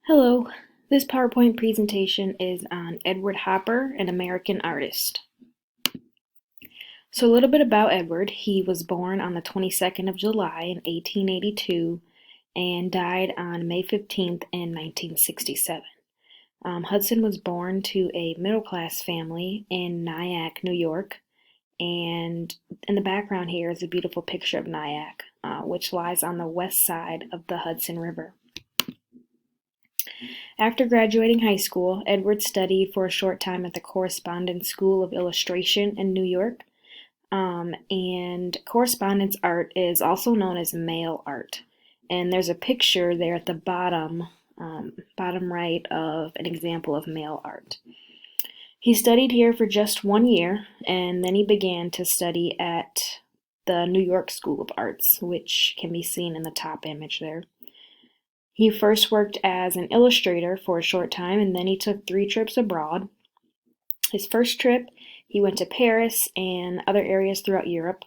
Hello, this PowerPoint presentation is on Edward Hopper, an American artist. So a little bit about Edward. He was born on the 22nd of July in 1882 and died on May 15th in 1967. Hudson was born to a middle-class family in Nyack, New York, and in the background here is a beautiful picture of Nyack, which lies on the west side of the Hudson River. After graduating high school, Edward studied for a short time at the Correspondence School of Illustration in New York. And correspondence art is also known as mail art. And there's a picture there at the bottom right of an example of mail art. He studied here for just 1 year, and then he began to study at the New York School of Arts, which can be seen in the top image there. He first worked as an illustrator for a short time, and then he took 3 trips abroad. His first trip, he went to Paris and other areas throughout Europe.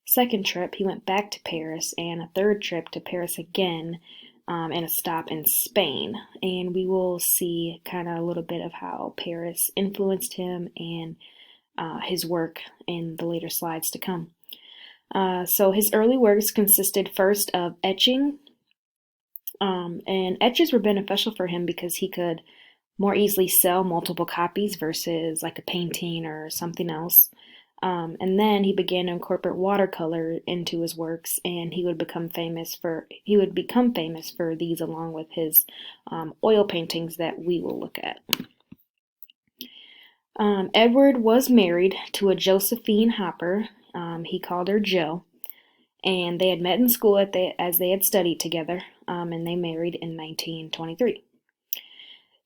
Second trip, he went back to Paris, and a third trip to Paris again, and a stop in Spain. And we will see kind of a little bit of how Paris influenced him and his work in the later slides to come. So his early works consisted first of etching, and etches were beneficial for him because he could more easily sell multiple copies versus like a painting or something else. And then he began to incorporate watercolor into his works, and he would become famous for these along with his oil paintings that we will look at. Edward was married to a Josephine Hopper. He called her Jo. And they had met in school as they had studied together, and they married in 1923.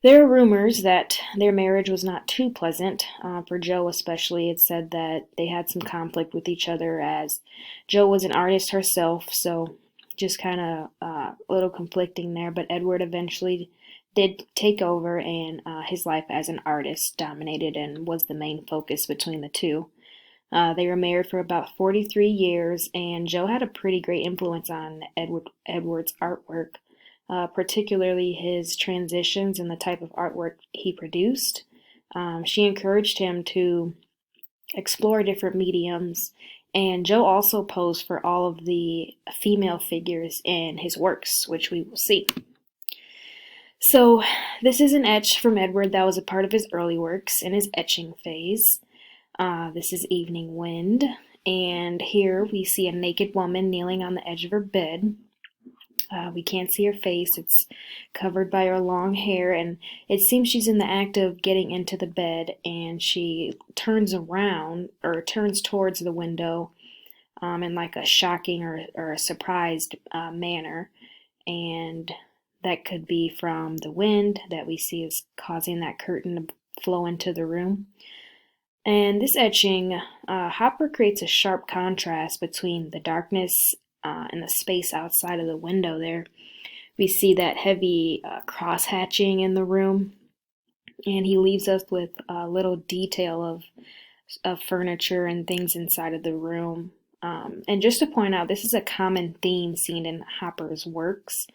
There are rumors that their marriage was not too pleasant. For Jo especially, it's said that they had some conflict with each other as Jo was an artist herself, so just kind of a little conflicting there, but Edward eventually did take over, and his life as an artist dominated and was the main focus between the two. They were married for about 43 years, and Jo had a pretty great influence on Edward's artwork, particularly his transitions and the type of artwork he produced. She encouraged him to explore different mediums, and Jo also posed for all of the female figures in his works, which we will see. So this is an etch from Edward that was a part of his early works in his etching phase. This is Evening Wind, and here we see a naked woman kneeling on the edge of her bed. We can't see her face, it's covered by her long hair, and it seems she's in the act of getting into the bed, and she turns around, or turns towards the window in like a shocking or a surprised manner, and that could be from the wind that we see is causing that curtain to flow into the room. And this etching, Hopper creates a sharp contrast between the darkness and the space outside of the window there. We see that heavy cross-hatching in the room, and he leaves us with a little detail of furniture and things inside of the room. And just to point out, this is a common theme seen in Hopper's works,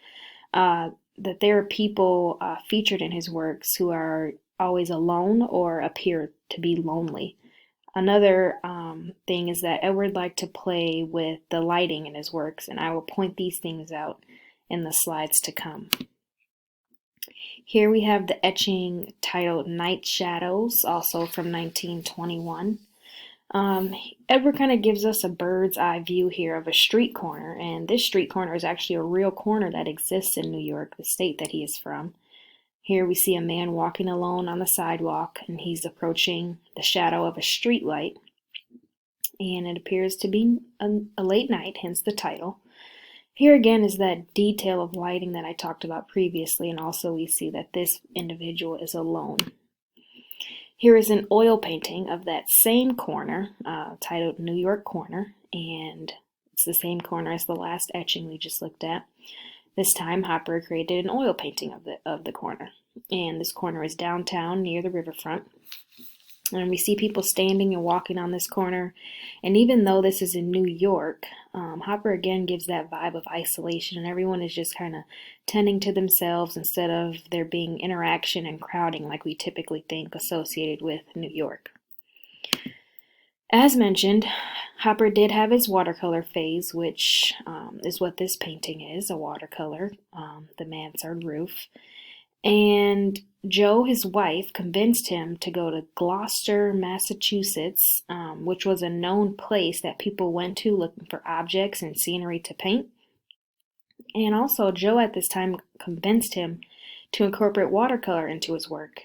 that there are people featured in his works who are always alone or appear to be lonely. Another thing is that Edward liked to play with the lighting in his works, and I will point these things out in the slides to come. Here we have the etching titled Night Shadows, also from 1921. Edward kind of gives us a bird's eye view here of a street corner, and this street corner is actually a real corner that exists in New York, the state that he is from. Here we see a man walking alone on the sidewalk, and he's approaching the shadow of a street light, and it appears to be a late night, hence the title. Here again is that detail of lighting that I talked about previously, and also we see that this individual is alone. Here is an oil painting of that same corner, titled New York Corner, and it's the same corner as the last etching we just looked at. This time, Hopper created an oil painting of the corner, and this corner is downtown near the riverfront. And we see people standing and walking on this corner. And even though this is in New York, Hopper again gives that vibe of isolation, and everyone is just kind of tending to themselves instead of there being interaction and crowding like we typically think associated with New York. As mentioned, Hopper did have his watercolor phase, which is what this painting is, a watercolor, the mansard roof. And Jo, his wife, convinced him to go to Gloucester, Massachusetts, which was a known place that people went to looking for objects and scenery to paint. And also, Jo at this time convinced him to incorporate watercolor into his work.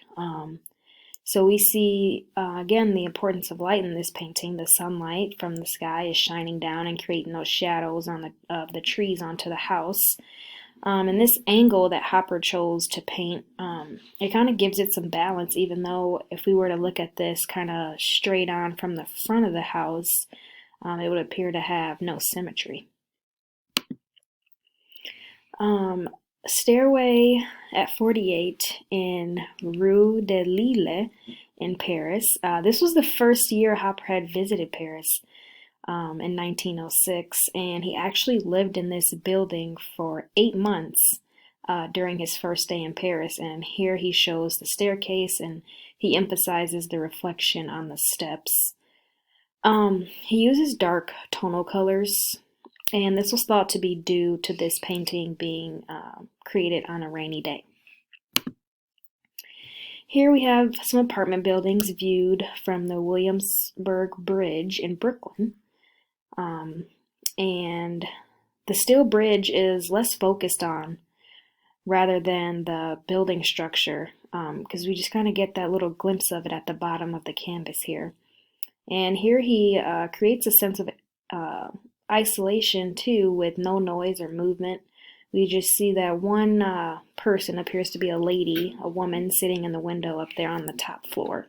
So we see, again, the importance of light in this painting. The sunlight from the sky is shining down and creating those shadows on the trees onto the house. And this angle that Hopper chose to paint, it kind of gives it some balance, even though if we were to look at this kind of straight on from the front of the house, it would appear to have no symmetry. Stairway at 48 in Rue de Lille in Paris. This was the first year Hopper had visited Paris in 1906, and he actually lived in this building for 8 months during his first day in Paris. And here he shows the staircase, and he emphasizes the reflection on the steps. He uses dark tonal colors, and this was thought to be due to this painting being created on a rainy day. Here we have some apartment buildings viewed from the Williamsburg Bridge in Brooklyn. And the steel bridge is less focused on rather than the building structure, because we just kind of get that little glimpse of it at the bottom of the canvas here. And here he creates a sense of isolation too, with no noise or movement. We just see that one person appears to be a lady, a woman, sitting in the window up there on the top floor.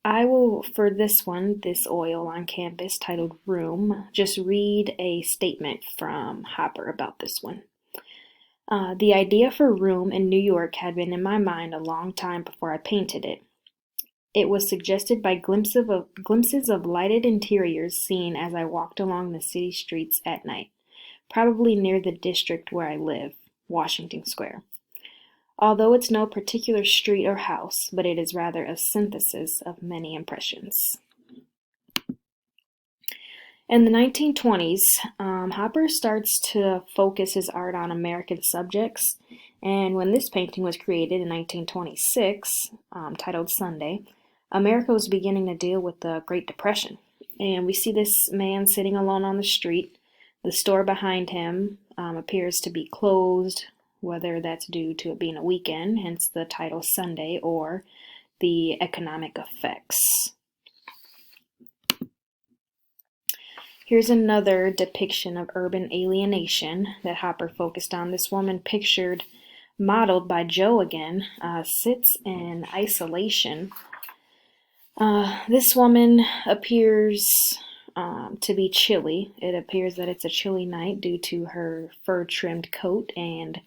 I will, for this one, this oil on canvas titled Room, just read a statement from Hopper about this one. The idea for Room in New York had been in my mind a long time before I painted it. It was suggested by glimpses of lighted interiors seen as I walked along the city streets at night, probably near the district where I live, Washington Square. Although it's no particular street or house, but it is rather a synthesis of many impressions. In the 1920s, Hopper starts to focus his art on American subjects, and when this painting was created in 1926, titled Sunday, America was beginning to deal with the Great Depression. And we see this man sitting alone on the street. The store behind him appears to be closed, whether that's due to it being a weekend, hence the title Sunday, or the economic effects. Here's another depiction of urban alienation that Hopper focused on. This woman pictured, modeled by Jo again, sits in isolation. This woman appears to be chilly. It appears that it's a chilly night due to her fur-trimmed coat and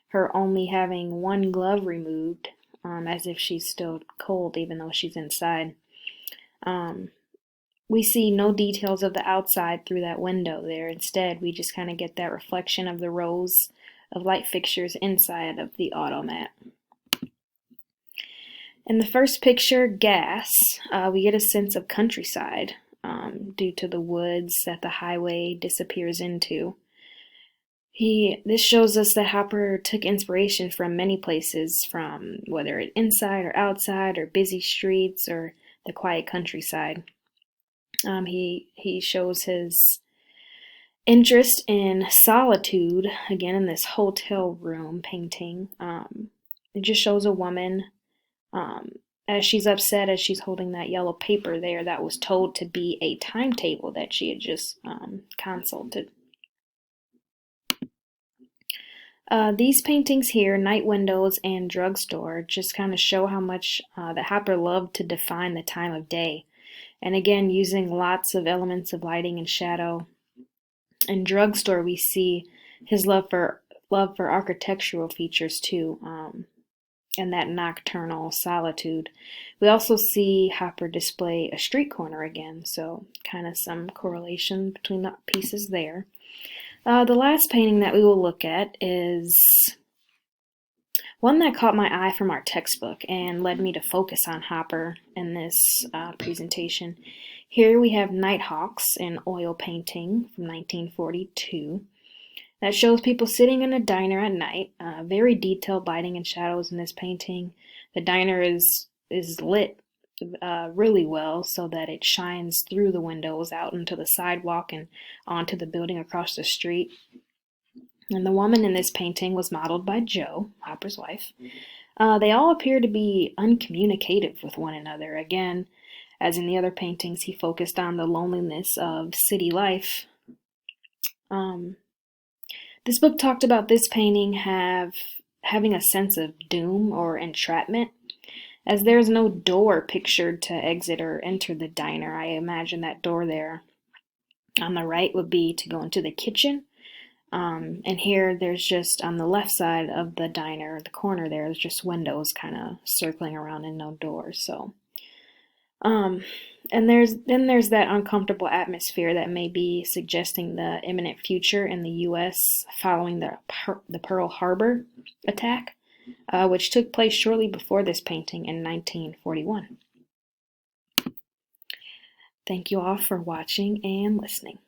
her only having one glove removed, as if she's still cold even though she's inside. We see no details of the outside through that window there. Instead, we just kind of get that reflection of the rows of light fixtures inside of the automat. In the first picture, Gas, we get a sense of countryside due to the woods that the highway disappears into. This shows us that Hopper took inspiration from many places, from whether it's inside or outside or busy streets or the quiet countryside. He shows his interest in solitude, again in this hotel room painting. It just shows a woman as she's upset as she's holding that yellow paper there that was told to be a timetable that she had just consulted. These paintings here, Night Windows and Drugstore, just kind of show how much that Hopper loved to define the time of day. And again, using lots of elements of lighting and shadow. In Drugstore, we see his love for architectural features too. and that nocturnal solitude. We also see Hopper display a street corner again, so kind of some correlation between the pieces there. The last painting that we will look at is one that caught my eye from our textbook and led me to focus on Hopper in this presentation. Here we have Nighthawks, an oil painting from 1942 that shows people sitting in a diner at night. Very detailed lighting and shadows in this painting. The diner is lit really well so that it shines through the windows out into the sidewalk and onto the building across the street. And the woman in this painting was modeled by Jo, Hopper's wife. They all appear to be uncommunicative with one another. Again, as in the other paintings, he focused on the loneliness of city life. This book talked about this painting having a sense of doom or entrapment. As there's no door pictured to exit or enter the diner, I imagine that door there on the right would be to go into the kitchen. And here there's just on the left side of the diner, the corner there's just windows kind of circling around and no doors. So, and there's that uncomfortable atmosphere that may be suggesting the imminent future in the U.S. following the Pearl Harbor attack, which took place shortly before this painting in 1941. Thank you all for watching and listening.